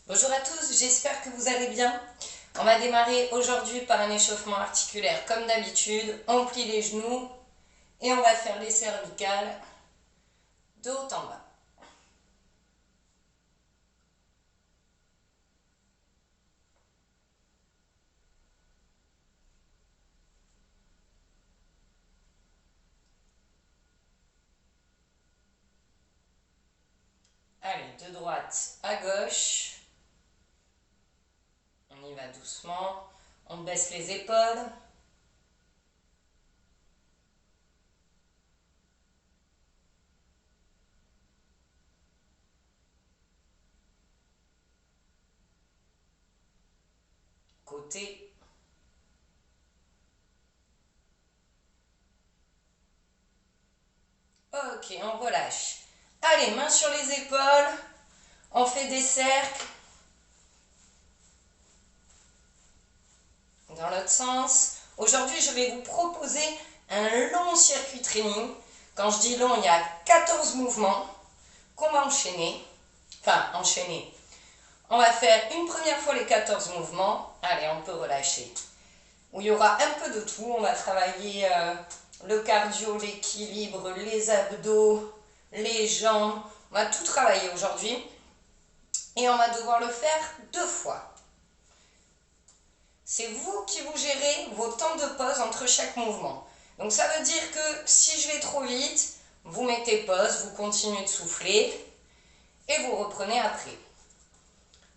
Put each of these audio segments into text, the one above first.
Bonjour à tous, j'espère que vous allez bien. On va démarrer aujourd'hui par un échauffement articulaire comme d'habitude. On plie les genoux et on va faire les cervicales de haut en bas. Allez, de droite à gauche. On y va doucement. On baisse les épaules. Côté. Ok, on relâche. Allez, main sur les épaules. On fait des cercles. Dans l'autre sens. Aujourd'hui, je vais vous proposer un long circuit training. Quand je dis long, il y a 14 mouvements qu'on va enchaîner. Enfin, enchaîner. On va faire une première fois les 14 mouvements. Allez, on peut relâcher. Où il y aura un peu de tout. On va travailler le cardio, l'équilibre, les abdos, les jambes. On va tout travailler aujourd'hui. Et on va devoir le faire 2 fois. C'est vous qui vous gérez vos temps de pause entre chaque mouvement. Donc ça veut dire que si je vais trop vite, vous mettez pause, vous continuez de souffler et vous reprenez après.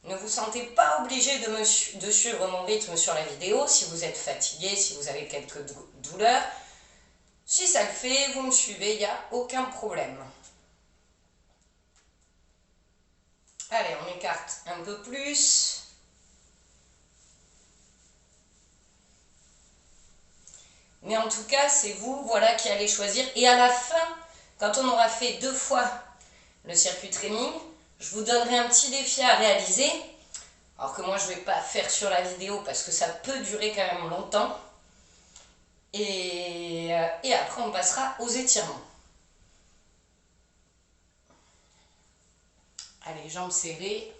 Ne vous sentez pas obligé de suivre mon rythme sur la vidéo si vous êtes fatigué, si vous avez quelques douleurs. Si ça le fait, vous me suivez, il n'y a aucun problème. Allez, on écarte un peu plus. Mais en tout cas, c'est vous, voilà, qui allez choisir. Et à la fin, quand on aura fait 2 fois le circuit training, je vous donnerai un petit défi à réaliser. Alors que moi, je ne vais pas faire sur la vidéo parce que ça peut durer quand même longtemps. Et après, on passera aux étirements. Allez, jambes serrées.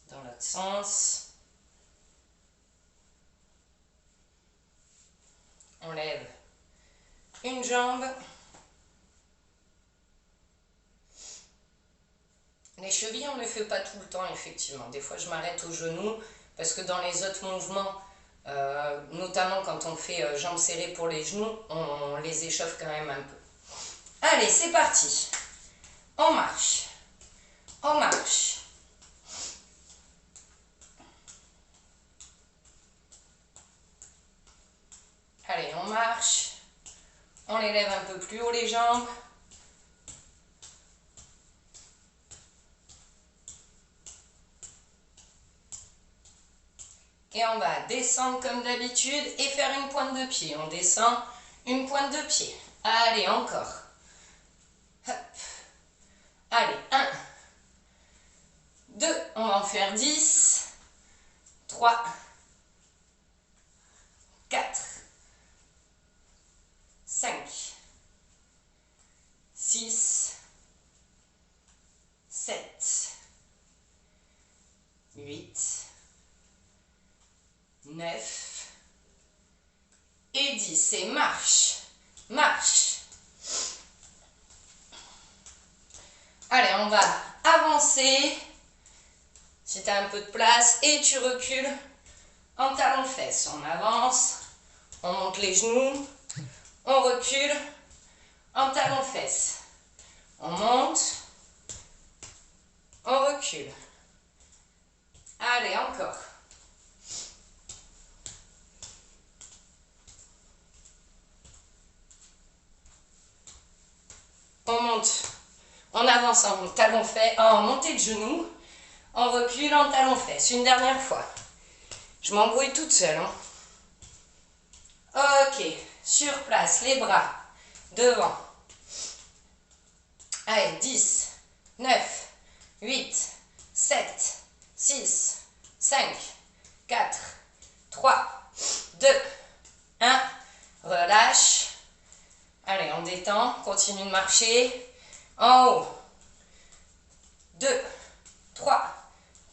Dans l'autre sens. On lève une jambe. Les chevilles, on ne les fait pas tout le temps, effectivement. Des fois, je m'arrête aux genoux parce que dans les autres mouvements, notamment quand on fait jambes serrées pour les genoux, on les échauffe quand même un peu. Allez, c'est parti. On marche. On marche. Allez, on marche. On les lève un peu plus haut les jambes. Et on va descendre comme d'habitude et faire une pointe de pied. On descend, une pointe de pied. Allez, encore. Hop. Allez, 1, 2, on va en faire 10, 3, 4, 5, 6, 7, 8, 9 et 10. Et marche, marche. Allez, on va avancer. Si tu as un peu de place et tu recules en talons-fesses. On avance, on monte les genoux, on recule en talons-fesses. On monte, on recule. Allez, encore. On monte, on avance en talons-fesses, en montée de genoux, on recule en talons-fesses. Une dernière fois. Je m'embrouille toute seule. Hein. Ok, sur place, les bras devant. Allez, 10, 9, 8, 7, 6, 5, 4, 3, 2, 1. Relâche. Allez, on détend, continue. continue de marcher. En haut. 2, 3,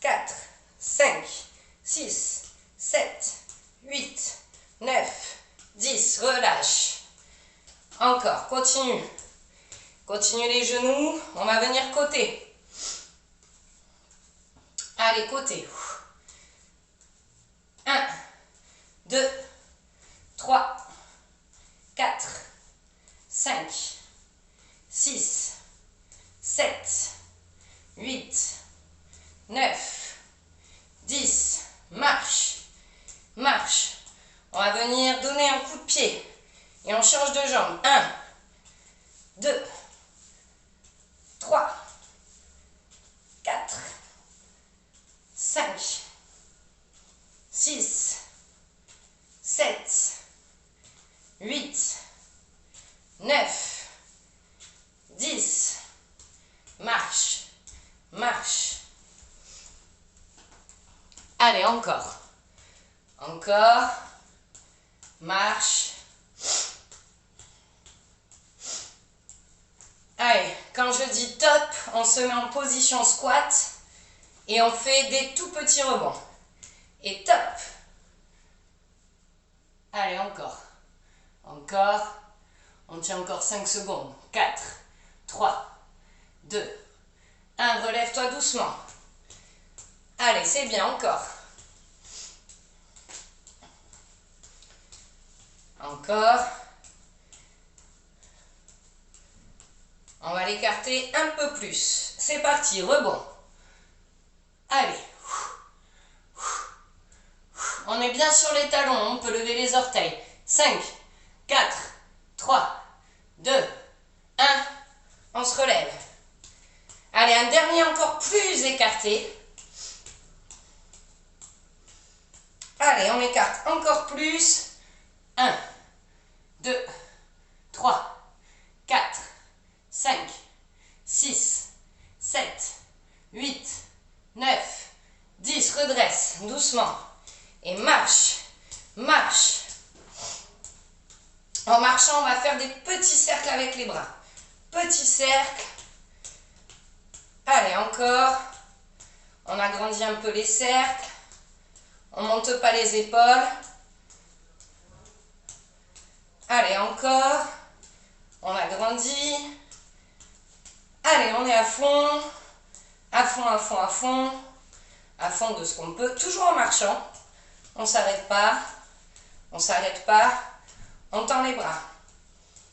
4, 5, 6, 7, 8, 9, 10. Relâche. Encore, continue. Continue les genoux. On va venir côté. Allez, côté. 1, 2, 3, 4, 5, 6, 7, 8, 9, 10. Marche. Marche. On va venir donner un coup de pied. Et on change de jambe. 1, 2, 3, 4, 5, 6, 7, 8, 9, 10. Marche. Marche. Allez, encore. Encore. Marche. Allez, quand je dis top, on se met en position squat et on fait des tout petits rebonds. Et top. Allez, encore. Encore. On tient encore 5 secondes. 4, 3, 2, 1. Relève-toi doucement. Allez, c'est bien, encore. Encore. On va l'écarter un peu plus. C'est parti, rebond. Allez. On est bien sur les talons, on peut lever les orteils. 5, 4, 3, 2, 1. On se relève. Allez, un dernier encore plus écarté. Allez, on écarte encore plus. 1, 2, 3, 4, 5, 6, 7, 8, 9, 10. Redresse doucement. Et marche. Marche. En marchant, on va faire des petits cercles avec les bras. Petits cercles. Allez, encore. On agrandit un peu les cercles. On ne monte pas les épaules. Allez, encore. On agrandit. Allez, on est à fond. À fond, à fond, à fond. À fond de ce qu'on peut. Toujours en marchant. On ne s'arrête pas. On ne s'arrête pas. On tend les bras.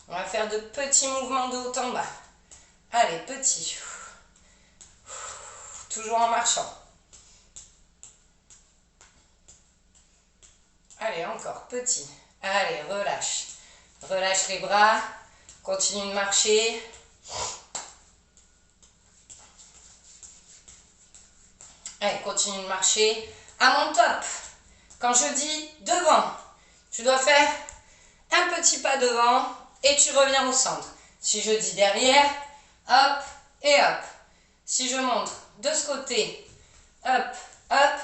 On va faire de petits mouvements de haut en bas. Allez, petit. Toujours en marchant. Allez, encore, petit. Allez, relâche. Relâche les bras. Continue de marcher. Allez, continue de marcher. À mon top. Quand je dis devant, tu dois faire un petit pas devant et tu reviens au centre. Si je dis derrière, hop et hop. Si je montre de ce côté, hop, hop,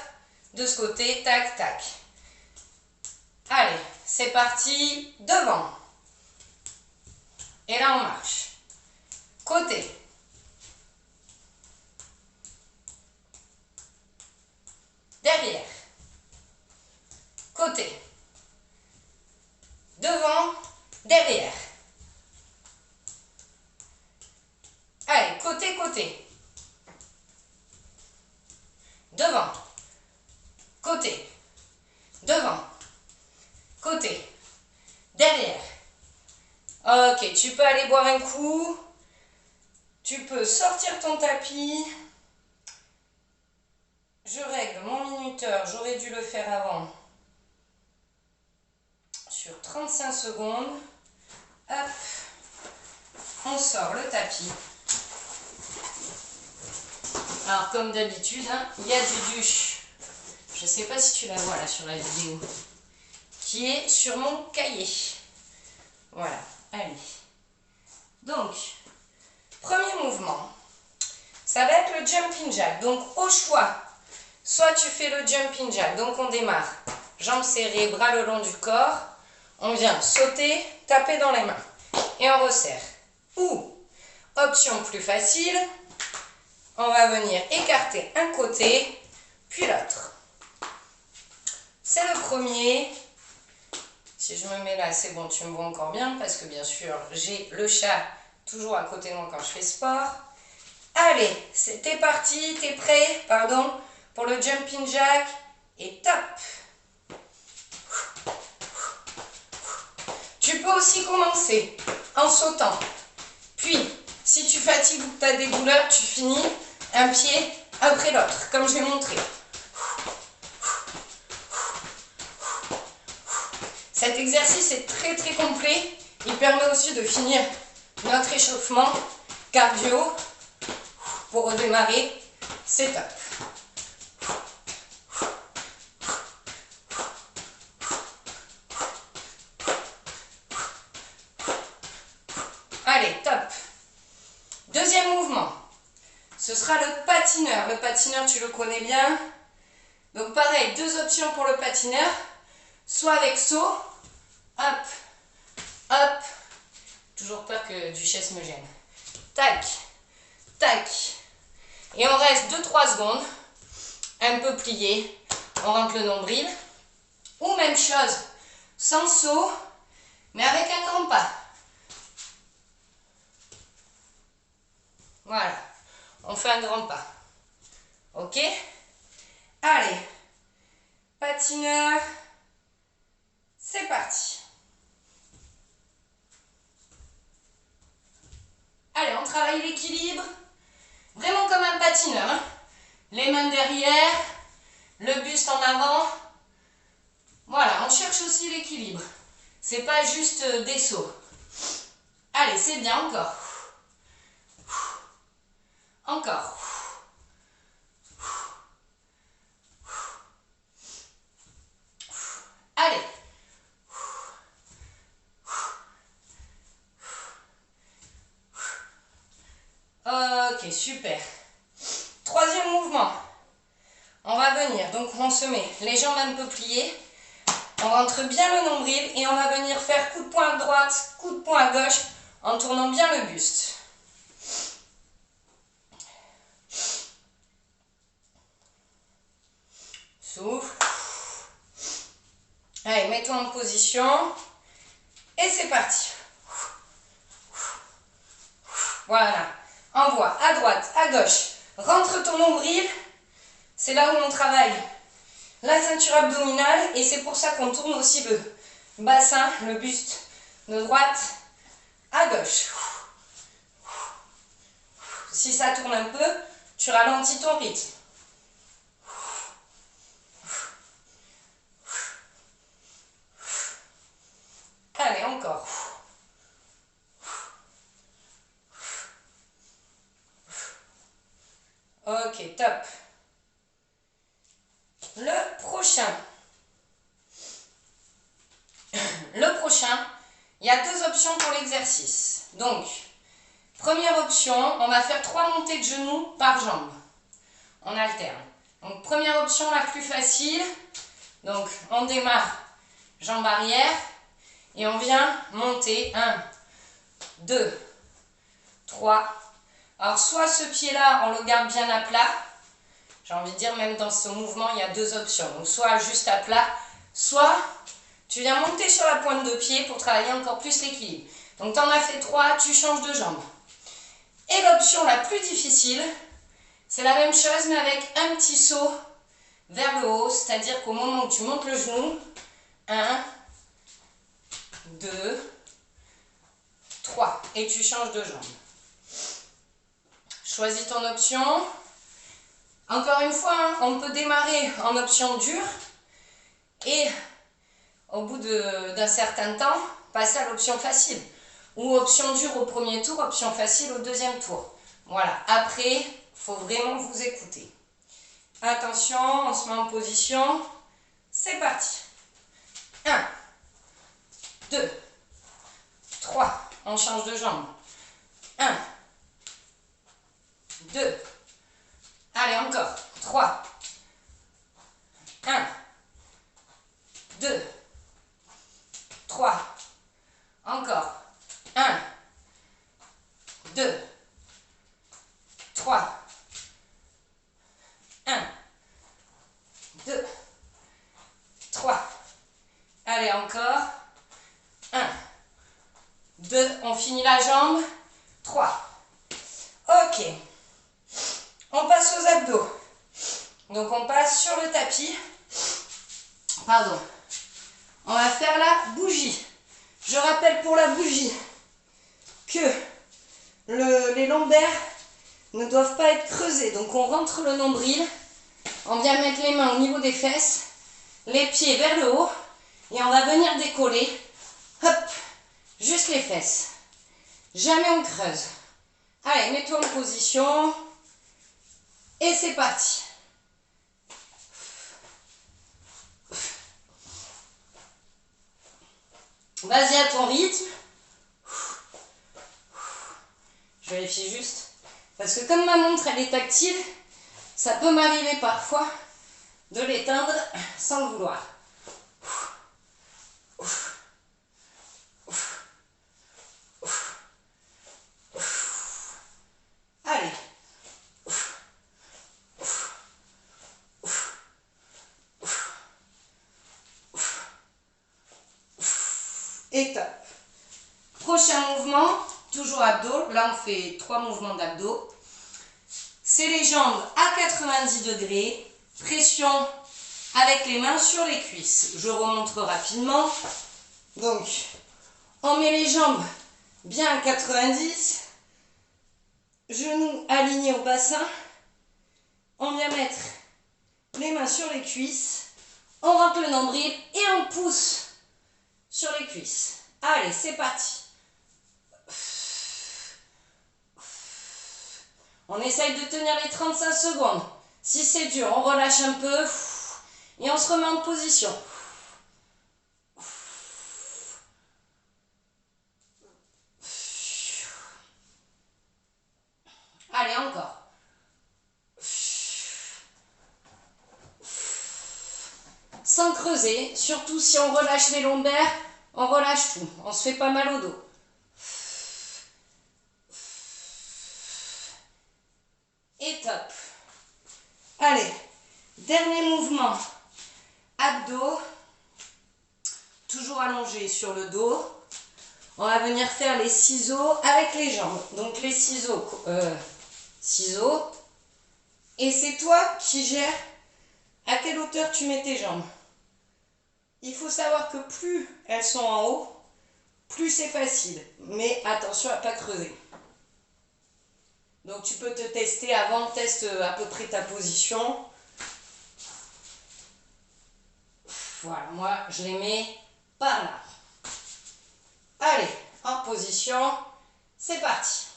de ce côté, tac, tac. Allez, c'est parti, devant. Et là, on marche. Côté. Derrière. Côté. Devant, derrière. Allez, côté, côté. Devant. Côté. Devant. Côté. Derrière. Ok, tu peux aller boire un coup. Tu peux sortir ton tapis. Je règle mon minuteur, j'aurais dû le faire avant. Sur 35 secondes. Hop. On sort le tapis. Alors comme d'habitude, hein, il y a du duche. Je ne sais pas si tu la vois là sur la vidéo. Qui est sur mon cahier. Voilà, allez. Donc, premier mouvement. Ça va être le jumping jack. Donc au choix, soit tu fais le jumping jack. Donc on démarre. Jambes serrées, bras le long du corps. On vient sauter, taper dans les mains. Et on resserre. Ou, option plus facile, on va venir écarter un côté, puis l'autre. C'est le premier. Si je me mets là, c'est bon, tu me vois encore bien, parce que bien sûr, j'ai le chat toujours à côté de moi quand je fais sport. Allez, t'es parti, t'es prêt, pardon, pour le jumping jack, et top. Tu peux aussi commencer en sautant. Puis, si tu fatigues ou que tu as des douleurs, tu finis un pied après l'autre, comme je l'ai montré. Cet exercice est très très complet. Il permet aussi de finir notre échauffement cardio pour redémarrer. C'est top. Allez, top. Deuxième mouvement. Ce sera le patineur. Le patineur, tu le connais bien. Donc pareil, deux options pour le patineur. Soit avec saut. Hop, hop. Toujours peur que Duchesse me gêne. Tac, tac. Et on reste 2-3 secondes. Un peu plié. On rentre le nombril. Ou même chose, sans saut, mais avec un grand pas. Voilà. On fait un grand pas. Ok? Allez. Patineur. C'est parti. Allez, on travaille l'équilibre. Vraiment comme un patineur. Hein? Les mains derrière. Le buste en avant. Voilà, on cherche aussi l'équilibre. C'est pas juste des sauts. Allez, c'est bien, encore. Encore. Allez. Ok, super. Troisième mouvement. On va venir, donc on se met les jambes un peu pliées. On rentre bien le nombril et on va venir faire coup de poing à droite, coup de poing à gauche en tournant bien le buste. Souffle. Allez, mets-toi en position. Et c'est parti. Voilà. Envoie à droite, à gauche. Rentre ton nombril. C'est là où on travaille la ceinture abdominale et c'est pour ça qu'on tourne aussi le bassin, le buste de droite à gauche. Si ça tourne un peu, tu ralentis ton rythme. Allez, encore. Ok, top. Le prochain, il y a deux options pour l'exercice. Donc, première option, on va faire 3 montées de genoux par jambe. On alterne. Donc, première option, la plus facile. Donc, on démarre jambe arrière et on vient monter 1, 2, 3. Alors, soit ce pied-là, on le garde bien à plat. J'ai envie de dire, même dans ce mouvement, il y a deux options. Donc, soit juste à plat, soit tu viens monter sur la pointe de pied pour travailler encore plus l'équilibre. Donc, tu en as fait 3, tu changes de jambe. Et l'option la plus difficile, c'est la même chose, mais avec un petit saut vers le haut. C'est-à-dire qu'au moment où tu montes le genou, 1, 2, 3. Et tu changes de jambe. Choisis ton option. Encore une fois, hein, on peut démarrer en option dure et au bout d'un certain temps, passer à l'option facile. Ou option dure au premier tour, option facile au deuxième tour. Voilà, après, il faut vraiment vous écouter. Attention, on se met en position. C'est parti. 1, 2, 3. On change de jambe. 1, 2. Allez, encore. 3. 1, 2, 3. Encore. 1, 2, 3, 1, 2, 3. Allez, encore. 1, 2, on finit la jambe. 3. Ok. On passe aux abdos. Donc on passe sur le tapis. Pardon. On va faire la bougie. Je rappelle pour la bougie que les lombaires ne doivent pas être creusés. Donc on rentre le nombril. On vient mettre les mains au niveau des fesses. Les pieds vers le haut. Et on va venir décoller. Hop. Juste les fesses. Jamais on creuse. Allez, mets-toi en position. Et c'est parti. Vas-y à ton rythme. Je vérifie juste. Parce que comme ma montre elle est tactile, ça peut m'arriver parfois de l'éteindre sans le vouloir. Allez. Et top. Prochain mouvement, toujours abdos. Là, on fait 3 mouvements d'abdos. C'est les jambes à 90 degrés. Pression avec les mains sur les cuisses. Je remonte rapidement. Donc, on met les jambes bien à 90. Genoux alignés au bassin. On vient mettre les mains sur les cuisses. On rentre le nombril et on pousse sur les cuisses. Allez, c'est parti. On essaye de tenir les 35 secondes. Si c'est dur, on relâche un peu et on se remet en position. Allez, encore. Sans creuser, surtout si on relâche les lombaires, on relâche tout. On se fait pas mal au dos. Et top. Allez, dernier mouvement. Abdos. Toujours allongé sur le dos. On va venir faire les ciseaux avec les jambes. Donc les ciseaux. Ciseaux. Et c'est toi qui gères à quelle hauteur tu mets tes jambes. Il faut savoir que plus elles sont en haut, plus c'est facile. Mais attention à ne pas creuser. Donc tu peux te tester avant, teste à peu près ta position. Voilà, moi je les mets par là. Allez, en position, c'est parti.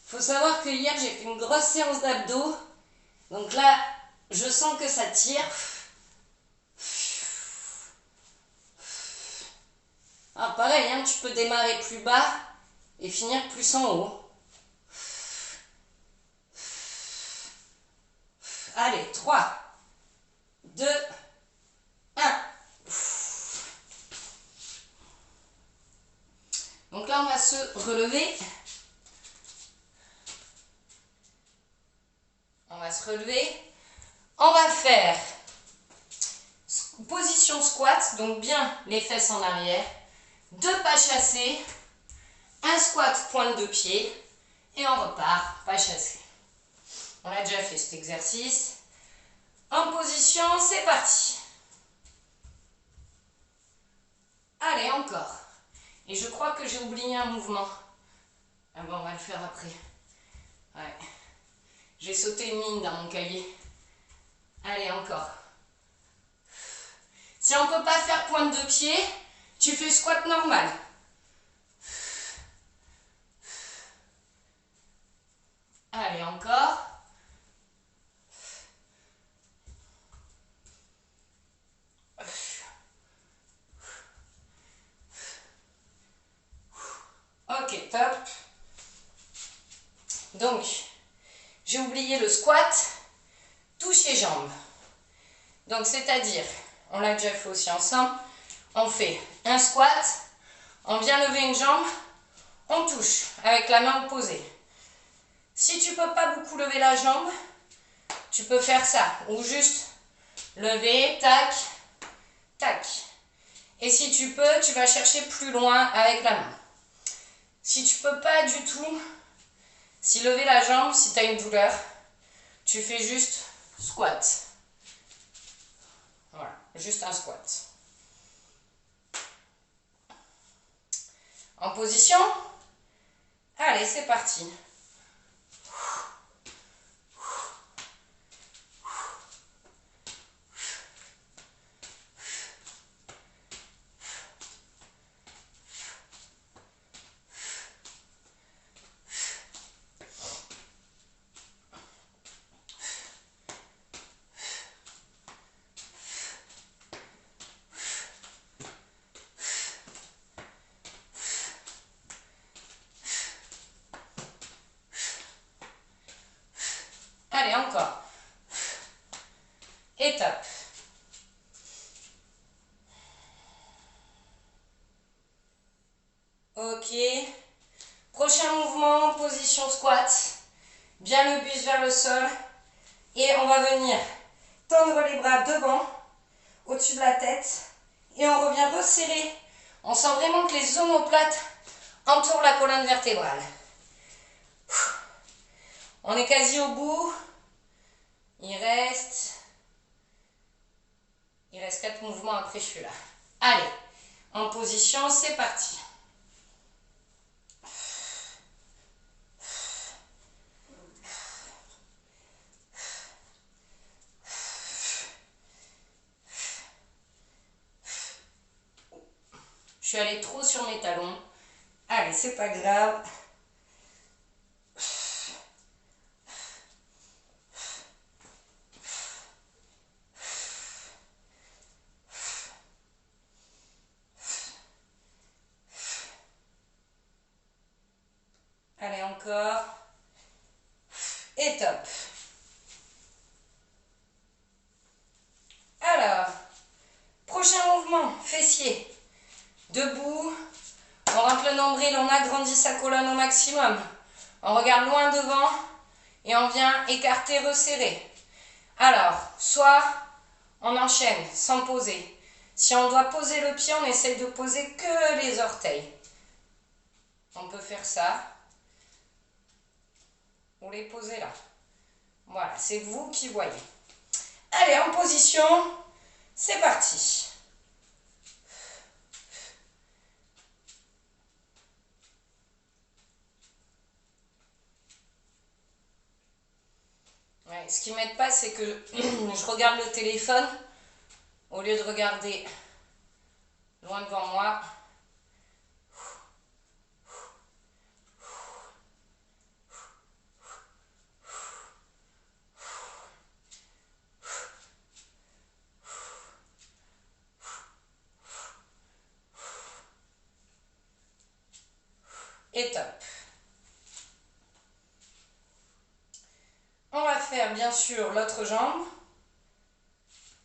Il faut savoir que hier j'ai fait une grosse séance d'abdos. Donc là, je sens que ça tire. Ah, pareil, hein, tu peux démarrer plus bas et finir plus en haut. Allez, 3, 2, 1. Donc là, on va se relever. On va se relever. On va faire position squat, donc bien les fesses en arrière. 2 pas chassés. Un squat pointe de pied. Et on repart, pas chassé. On a déjà fait cet exercice. En position, c'est parti. Allez, encore. Et je crois que j'ai oublié un mouvement. Ah bon, on va le faire après. Ouais. J'ai sauté une ligne dans mon cahier. Allez, encore. Si on ne peut pas faire pointe de pied, tu fais squat normal. Allez, encore. Ok, top. Donc, j'ai oublié le squat. squat, toucher jambes. Donc c'est-à-dire, on l'a déjà fait aussi ensemble, on fait un squat, on vient lever une jambe, on touche avec la main opposée. Si tu ne peux pas beaucoup lever la jambe, tu peux faire ça, ou juste lever, tac, tac. Et si tu peux, tu vas chercher plus loin avec la main. Si tu ne peux pas du tout, si lever la jambe, si tu as une douleur, tu fais juste squat. Voilà, juste un squat. En position. Allez, c'est parti. Allez, encore. Et top. Ok. Prochain mouvement, position squat. Bien le buste vers le sol. Et on va venir tendre les bras devant, au-dessus de la tête. Et on revient resserrer. On sent vraiment que les omoplates entourent la colonne vertébrale. On est quasi au bout. Il reste 4 mouvements après je suis là. Allez, en position, c'est parti. Je suis allée trop sur mes talons. Allez, c'est pas grave. Allez, encore. Et top. Alors, prochain mouvement, fessier. Debout, on rentre le nombril, on agrandit sa colonne au maximum. On regarde loin devant et on vient écarter, resserrer. Alors, soit on enchaîne sans poser. Si on doit poser le pied, on essaye de poser que les orteils. On peut faire ça. Ou les poser là. Voilà, c'est vous qui voyez. Allez, en position, c'est parti. Ouais, ce qui ne m'aide pas, c'est que je regarde le téléphone au lieu de regarder loin devant moi. Et top. On va faire bien sûr l'autre jambe.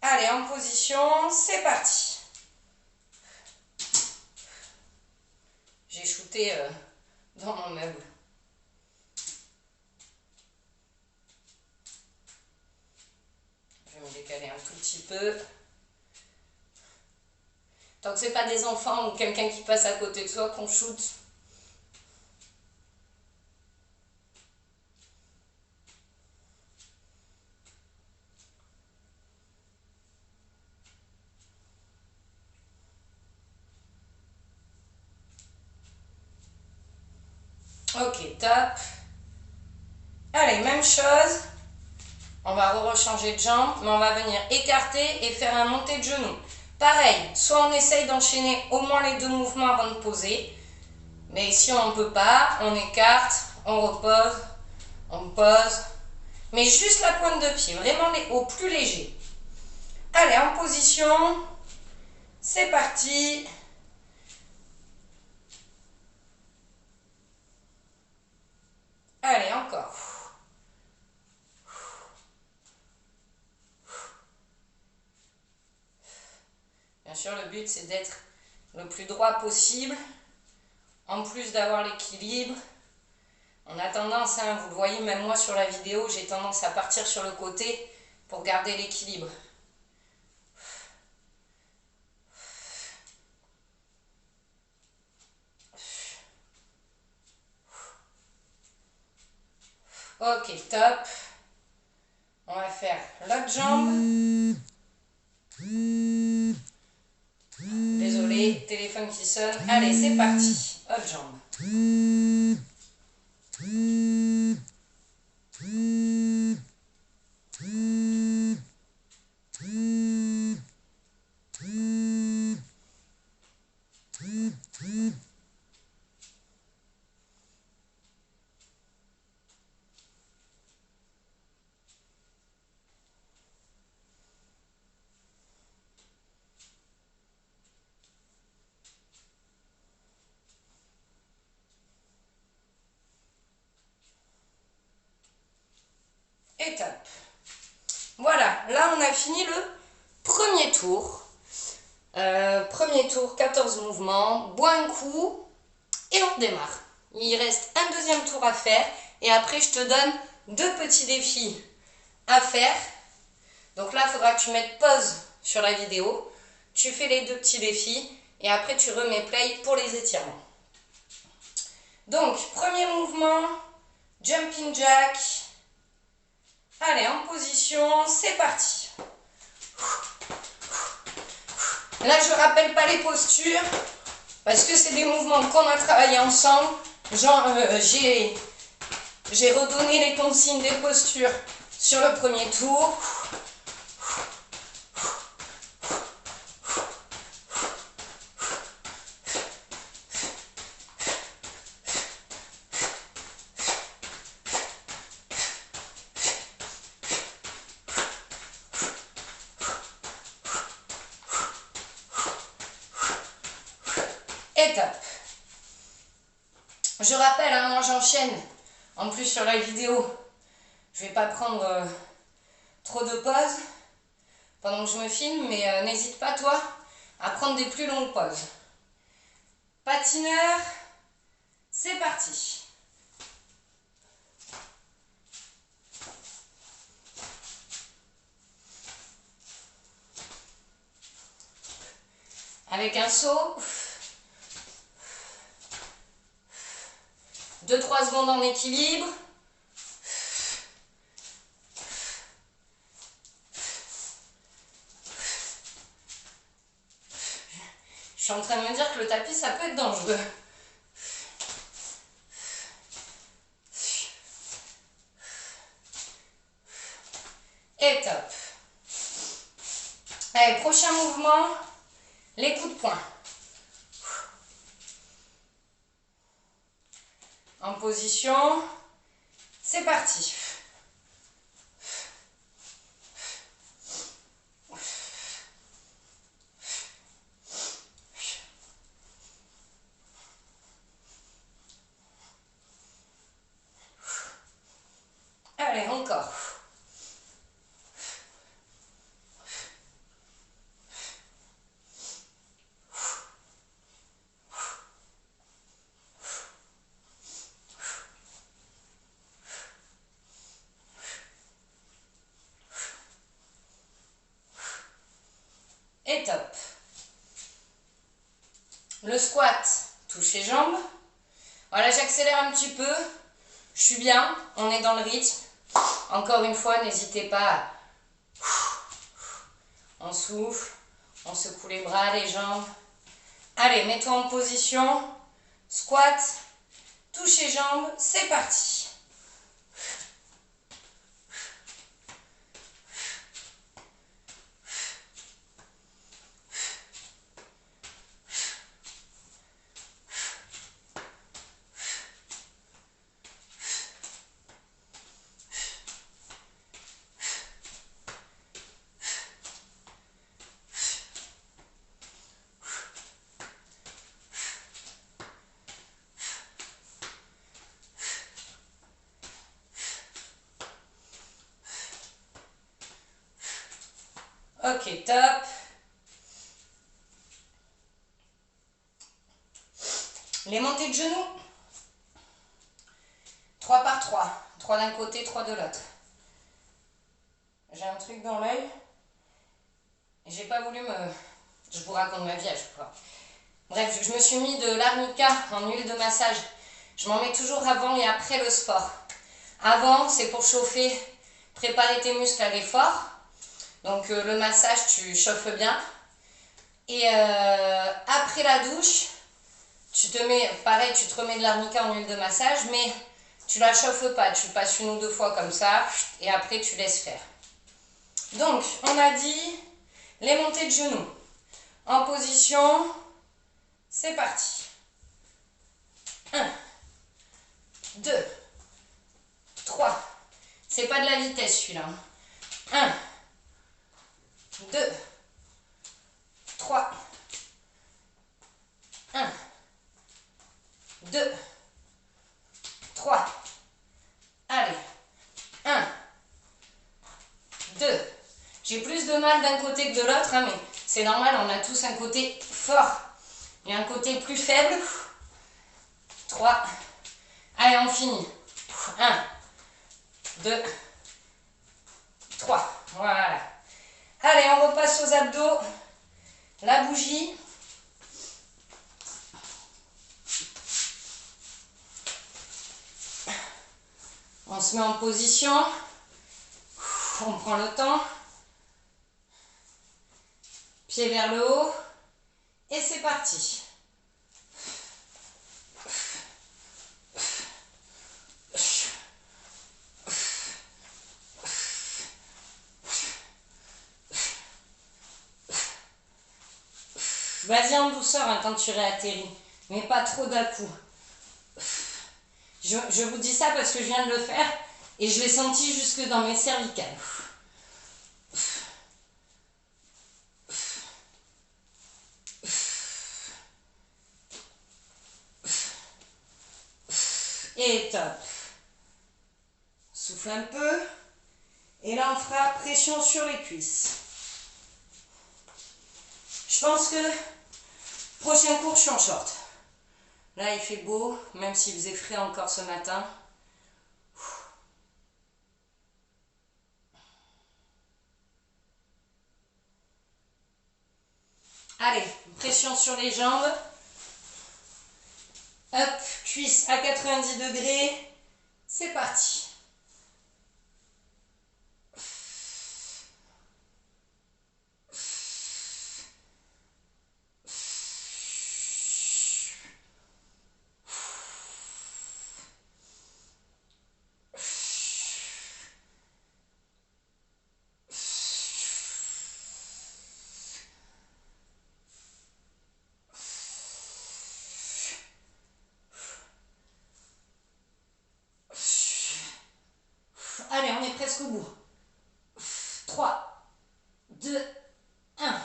Allez, en position, c'est parti. J'ai shooté dans mon meuble. Je vais me décaler un tout petit peu. Tant que ce n'est pas des enfants ou quelqu'un qui passe à côté de soi qu'on shoot. Ok, top. Allez, même chose. On va rechanger de jambe, mais on va venir écarter et faire un monté de genou. Pareil, soit on essaye d'enchaîner au moins les 2 mouvements avant de poser. Mais si on ne peut pas, on écarte, on repose, on pose. Mais juste la pointe de pied, vraiment au plus léger. Allez, en position. C'est parti. Allez, encore. sûr, le but, c'est d'être le plus droit possible, en plus d'avoir l'équilibre. On a tendance, hein, vous le voyez, même moi sur la vidéo, j'ai tendance à partir sur le côté pour garder l'équilibre. Ok, top. On va faire l'autre jambe. Désolé, téléphone qui sonne. Allez, c'est parti. Autre jambe. Et top. Voilà, là on a fini le premier tour. Premier tour, 14 mouvements, bois un coup et on redémarre. Il reste un deuxième tour à faire et après je te donne 2 petits défis à faire. Donc là, il faudra que tu mettes pause sur la vidéo. Tu fais les 2 petits défis et après tu remets play pour les étirements. Donc, premier mouvement, jumping jack. Allez, en position, c'est parti. Là, je ne rappelle pas les postures parce que c'est des mouvements qu'on a travaillé ensemble. Genre, j'ai redonné les consignes des postures sur le premier tour. Et top. Je rappelle, hein, moi j'enchaîne. En plus sur la vidéo, je vais pas prendre trop de pauses pendant que je me filme, mais n'hésite pas toi à prendre des plus longues pauses. Patineur, c'est parti. Avec un saut. 2-3 secondes en équilibre. Je suis en train de me dire que le tapis, ça peut être dangereux. Et top. Allez, prochain mouvement, les coups de poing. En position, c'est parti. Allez, encore. Et top. Le squat, touche les jambes. Voilà, j'accélère un petit peu. Je suis bien, on est dans le rythme. Encore une fois, n'hésitez pas à... On souffle, on secoue les bras, les jambes. Allez, mets-toi en position. Squat, touche les jambes, c'est parti. Ok, top. Les montées de genoux. 3 par 3. 3 d'un côté, 3 de l'autre. J'ai un truc dans l'œil. J'ai pas voulu me... Je vous raconte ma vie à chaque fois. Bref, je me suis mis de l'arnica en huile de massage. Je m'en mets toujours avant et après le sport. Avant, c'est pour chauffer, préparer tes muscles à l'effort. Donc le massage, tu chauffes bien. Et après la douche, tu te mets, pareil, tu te remets de l'arnica en huile de massage, mais tu la chauffes pas. Tu passes 1 ou 2 fois comme ça, et après tu laisses faire. Donc, on a dit les montées de genoux. En position, c'est parti. 1, 2, 3. C'est pas de la vitesse celui-là. 1, 2, 3. 1, 2, 3. Allez. 1, 2. J'ai plus de mal d'un côté que de l'autre, hein, mais c'est normal, on a tous un côté fort et un côté plus faible. 3. Allez, on finit. 1, 2, 3. Voilà. Allez, on repasse aux abdos. La bougie. On se met en position. On prend le temps. Pied vers le haut. Et c'est parti. Vas-y en douceur hein, quand tu réatterris, mais pas trop d'un coup. Je vous dis ça parce que je viens de le faire et je l'ai senti jusque dans mes cervicales. Et top. Souffle un peu. Et là, on fera pression sur les cuisses. Je pense que prochain cours, je suis en short. Là, il fait beau, même s'il faisait frais encore ce matin. Allez, pression sur les jambes. Hop, cuisse à 90 degrés. C'est parti. Allez, on est presque au bout. 3, 2, 1.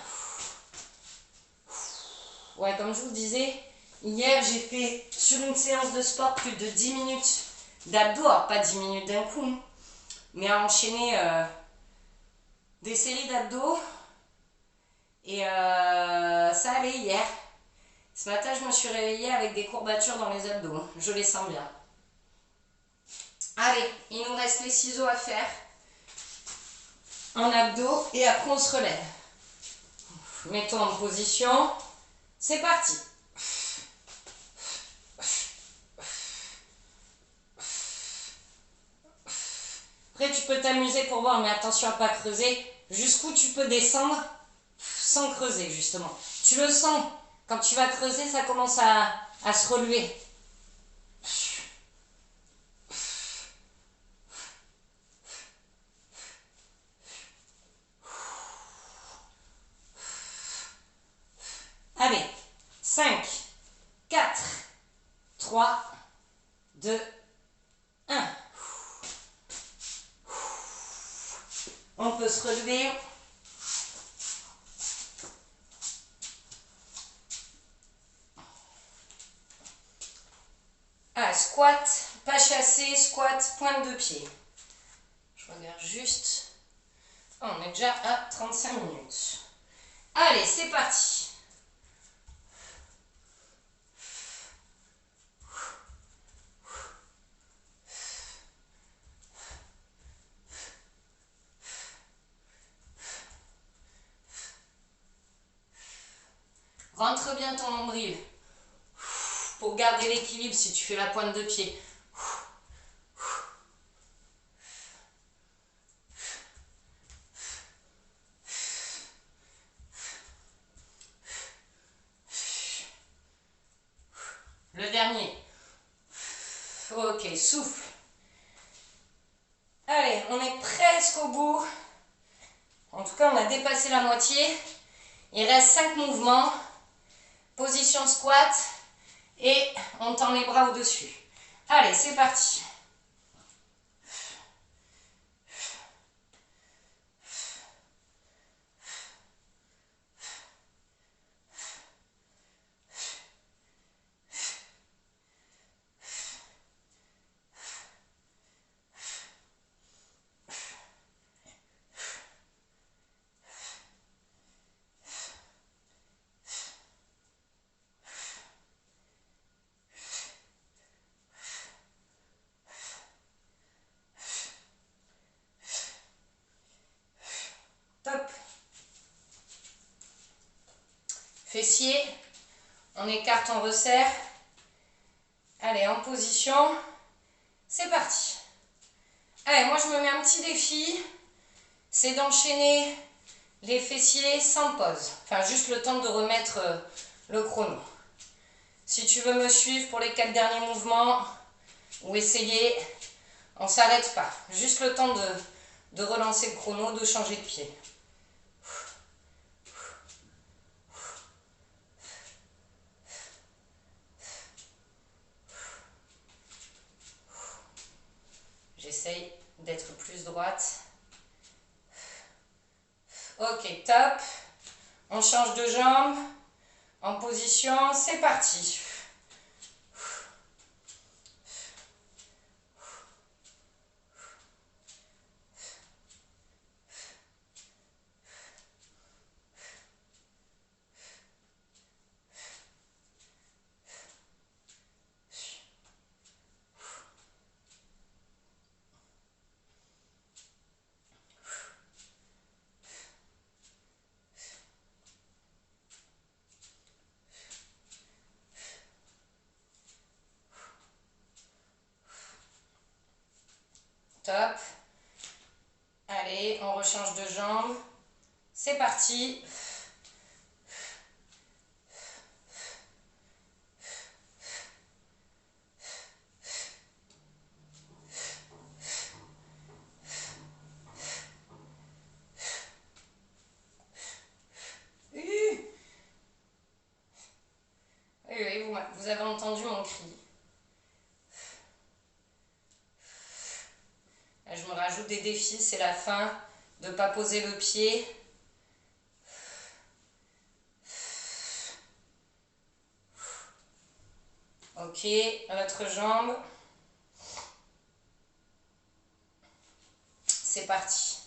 Ouais, comme je vous le disais, hier j'ai fait sur une séance de sport plus de 10 minutes d'abdos. Alors pas 10 minutes d'un coup, mais à enchaîner des séries d'abdos. Et ça allait hier. Ce matin, je me suis réveillée avec des courbatures dans les abdos. Je les sens bien. Allez, il nous reste les ciseaux à faire en abdos et après on se relève. Mettons en position. C'est parti. Après, tu peux t'amuser pour voir, mais attention à ne pas creuser. Jusqu'où tu peux descendre sans creuser, justement. Tu le sens. Quand tu vas creuser, ça commence à se relever. Allez, 5, 4, 3, 2, 1. On peut se relever. Ah, squat, pas chassé, squat, pointe de pied. Je regarde juste. Oh, on est déjà à 35 minutes. Allez, c'est parti. Rentre bien ton nombril. Pour garder l'équilibre si tu fais la pointe de pied. Le dernier. Ok, souffle. Allez, on est presque au bout. En tout cas, on a dépassé la moitié. Il reste 5 mouvements. Position squat. Et on tend les bras au-dessus. Allez, c'est parti. Top. Fessiers. On écarte, on resserre. Allez, en position. C'est parti. Allez, moi je me mets un petit défi. C'est d'enchaîner les fessiers sans pause. Enfin, juste le temps de remettre le chrono. Si tu veux me suivre pour les 4 derniers mouvements ou essayer, on ne s'arrête pas. Juste le temps de relancer le chrono, de changer de pied. J'essaye d'être plus droite. Ok, top. On change de jambe. En position, c'est parti. Top. Allez, on rechange de jambe. C'est parti. Oui, vous avez entendu mon cri. Là, je me rajoute des défis, c'est la fin. De ne pas poser le pied. Ok, l'autre jambe. C'est parti.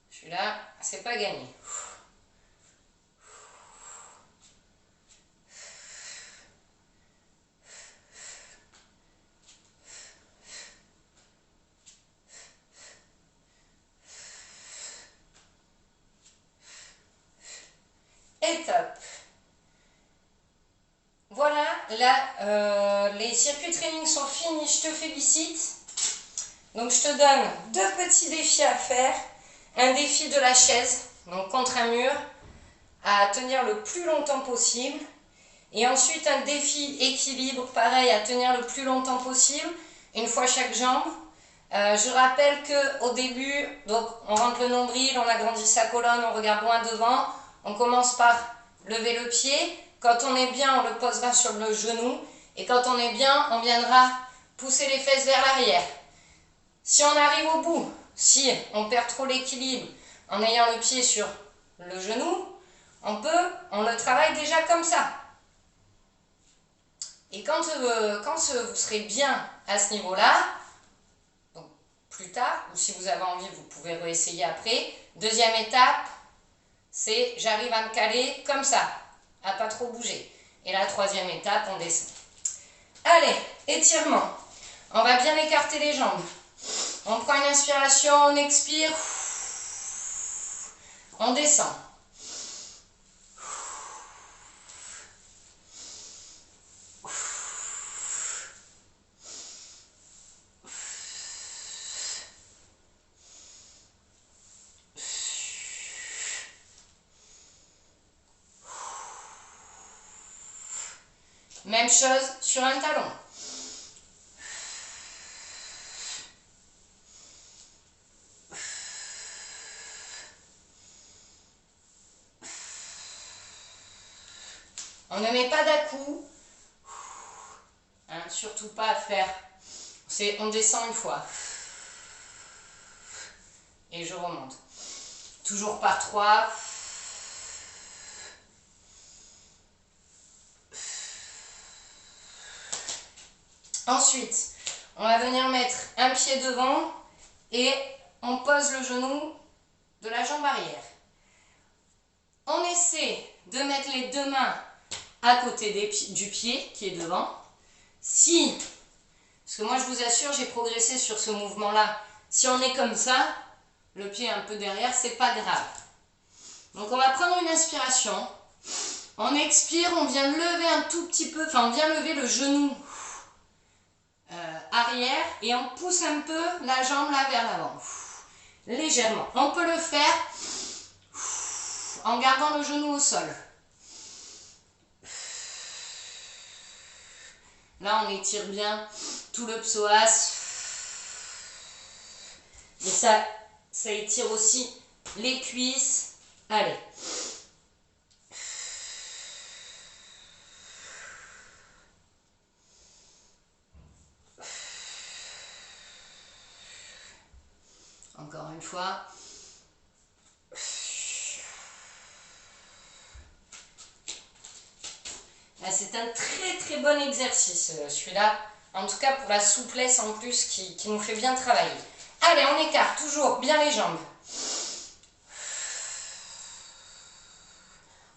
Celui-là, c'est pas gagné. Et top. Voilà, là, les circuits training sont finis, je te félicite. Donc, je te donne 2 petits défis à faire. Un défi de la chaise, donc contre un mur, à tenir le plus longtemps possible. Et ensuite, un défi équilibre, pareil, à tenir le plus longtemps possible, une fois chaque jambe. Je rappelle qu'au début, donc, on rentre le nombril, on agrandit sa colonne, on regarde loin devant. On commence par lever le pied. Quand on est bien, on le posera sur le genou. Et quand on est bien, on viendra pousser les fesses vers l'arrière. Si on arrive au bout, si on perd trop l'équilibre en ayant le pied sur le genou, on le travaille déjà comme ça. Et quand vous serez bien à ce niveau-là, donc plus tard, ou si vous avez envie, vous pouvez réessayer après. Deuxième étape, c'est j'arrive à me caler comme ça, à pas trop bouger. Et la troisième étape, on descend. Allez, étirement. On va bien écarter les jambes. On prend une inspiration, on expire. On descend. Même chose sur un talon. On ne met pas d'à-coups. Hein, surtout pas à faire. On descend une fois. Et je remonte. Toujours par 3. Ensuite, on va venir mettre un pied devant et on pose le genou de la jambe arrière. On essaie de mettre les deux mains à côté du pied qui est devant. Parce que moi je vous assure, j'ai progressé sur ce mouvement-là. Si on est comme ça, le pied un peu derrière, c'est pas grave. Donc on va prendre une inspiration. On expire, on vient lever un tout petit peu, on vient lever le genou arrière et on pousse un peu la jambe là vers l'avant. Légèrement. On peut le faire en gardant le genou au sol. Là, on étire bien tout le psoas. Et ça étire aussi les cuisses. Allez. Encore une fois. C'est un très très bon exercice celui-là. En tout cas pour la souplesse en plus qui nous fait bien travailler. Allez, on écarte toujours bien les jambes.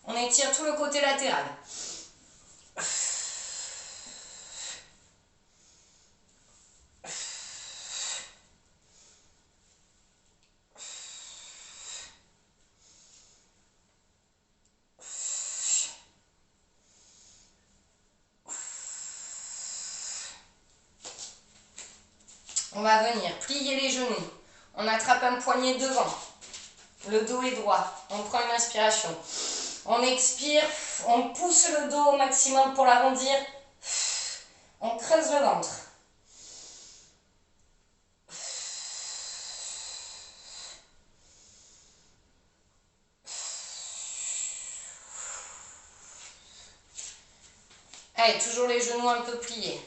On étire tout le côté latéral. On va venir plier les genoux. On attrape un poignet devant. Le dos est droit. On prend une inspiration. On expire. On pousse le dos au maximum pour l'arrondir. On creuse le ventre. Allez, toujours les genoux un peu pliés.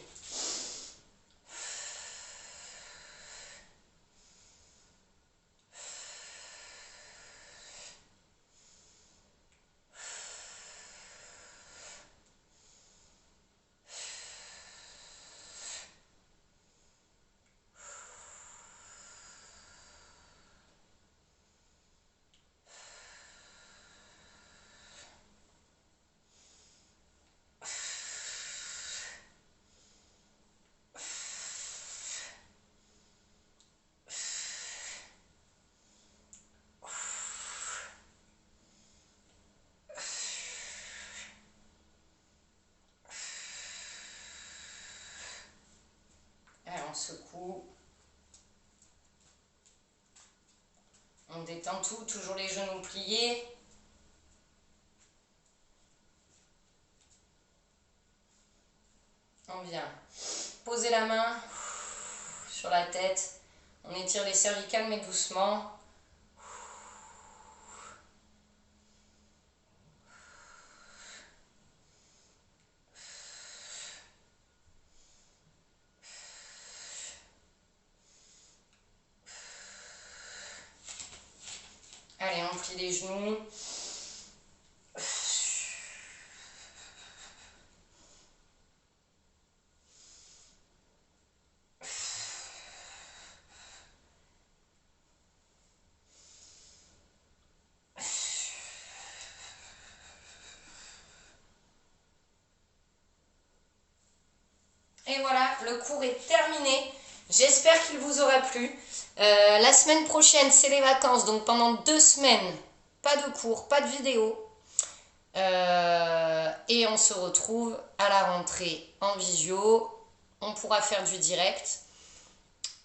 On secoue. On détend tout, toujours les genoux pliés. On vient poser la main sur la tête. On étire les cervicales mais doucement. Allez, on plie les genoux. Et voilà, le cours est terminé. J'espère qu'il vous aura plu. La semaine prochaine, c'est les vacances. Donc pendant 2 semaines, pas de cours, pas de vidéo. Et on se retrouve à la rentrée en visio. On pourra faire du direct.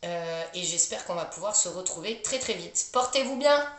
Et j'espère qu'on va pouvoir se retrouver très très vite. Portez-vous bien!